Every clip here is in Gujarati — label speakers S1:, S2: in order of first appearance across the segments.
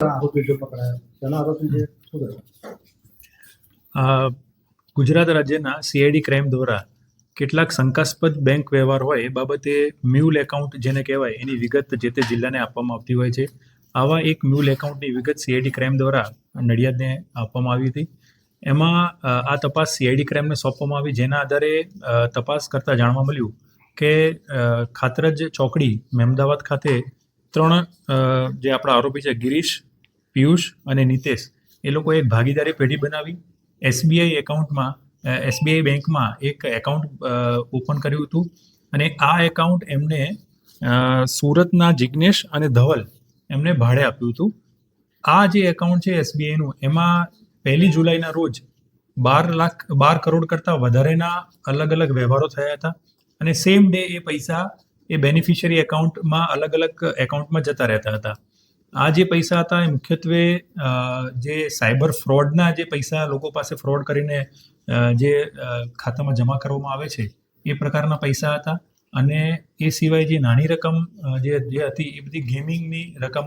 S1: આરોપી જો પકડાયા તેના આરોપી જે શું કર્યું?
S2: ગુજરાત રાજ્યના સીઆઈડી ક્રાઇમ દ્વારા કેટલાક શંકાસ્પદ બેંક વ્યવહાર હોય એ બાબતે મ્યુલ એકાઉન્ટ જેને કહેવાય એની વિગત જે તે જિલ્લાને આપવામાં આવતી હોય છે. આવા એક મ્યુલ એકાઉન્ટની વિગત સીઆઈડી ક્રાઇમ દ્વારા નડિયાદને આપવામાં આવી હતી. એમાં આ તપાસ સીઆઈડી ક્રાઇમને સોંપવામાં આવી, જેના આધારે તપાસ કરતાં જાણવા મળ્યું કે ખાતરજ ચોકડી મહેમદાવાદ ખાતે 3 જે આપણા આરોપી છે ગિરીશ, પિયુષ અને નિતેશ, એ લોકોએ એક ભાગીદારી પેઢી બનાવી એસબીઆઈ બેંકમાં એક એકાઉન્ટ ઓપન કર્યું હતું અને આ એકાઉન્ટ એમને સુરતના જિગ્નેશ અને ધવલ એમને ભાડે આપ્યું હતું. આ જે એકાઉન્ટ છે એસબીઆઈનું, એમાં 1 જુલાઈના રોજ 12 કરોડ કરતાં વધારેના અલગ અલગ વ્યવહારો થયા હતા અને સેમ ડે એ પૈસા એ બેનિફિશિયરી એકાઉન્ટમાં અલગ અલગ એકાઉન્ટમાં જતા રહેતા હતા. આ જે પૈસા હતા એ મુખ્યત્વે જે સાયબર ફ્રોડના જે પૈસા લોકો પાસે ફ્રોડ કરીને જે ખાતામાં જમા કરવામાં આવે છે એ પ્રકારના પૈસા હતા. અને એ સિવાય જે નાની રકમ જે હતી એ બધી ગેમિંગની રકમ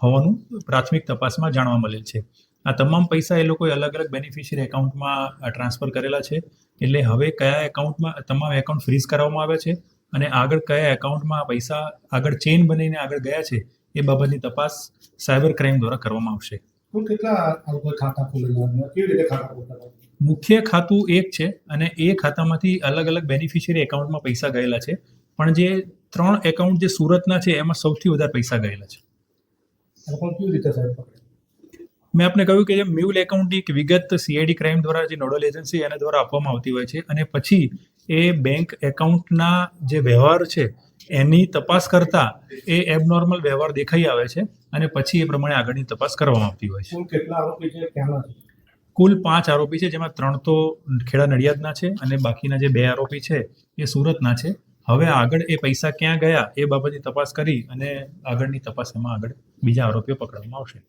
S2: હોવાનું પ્રાથમિક તપાસમાં જાણવા મળેલ છે. આ તમામ પૈસા એ લોકોએ અલગ અલગ બેનિફિશિયરી એકાઉન્ટમાં ટ્રાન્સફર કરેલા છે. એટલે હવે કયા એકાઉન્ટમાં તમામ એકાઉન્ટ ફ્રીઝ કરવામાં આવે છે અને આગળ કયા એકાઉન્ટમાં પૈસા આગળ ચેઇન બનીને આગળ ગયા છે એ બાબતની તપાસ સાયબર ક્રાઇમ દ્વારા કરવામાં આવશે.
S1: કેટલા ખાતા ખોલેલા, કેવી રીતે ખાતા ખોલેલા?
S2: મુખ્ય ખાતું એક છે અને એ ખાતામાંથી અલગ અલગ બેનિફિશિયરી એકાઉન્ટમાં પૈસા ગયેલા છે, પણ જે 3 એકાઉન્ટ જે સુરતના છે એમાં સૌથી વધારે પૈસા ગયેલા છે.
S1: કેવી રીતે સાહેબ પકડે?
S2: મેં આપને કહ્યું કે જે મ્યુલ એકાઉન્ટની એક વિગત સીઆઈડી ક્રાઇમ દ્વારા જે નોડલ એજન્સી એના દ્વારા આપવામાં આવતી હોય છે અને પછી એ બેંક એકાઉન્ટના જે વ્યવહાર છે એની તપાસ કરતા એ એબનોર્મલ વ્યવહાર દેખાઈ આવે છે અને પછી એ પ્રમાણે આગળની તપાસ કરવામાં આવતી હોય છે.
S1: કેટલા આરોપી છે, ક્યાંના છે?
S2: કુલ 5 આરોપી છે, જેમાં 3 તો ખેડા નડિયાદના છે અને બાકીના જે 2 આરોપી છે એ સુરતના છે. હવે આગળ એ પૈસા ક્યાં ગયા એ બાબતની તપાસ કરી અને આગળની તપાસ એમાં આગળ બીજા આરોપીઓ પકડવામાં આવશે.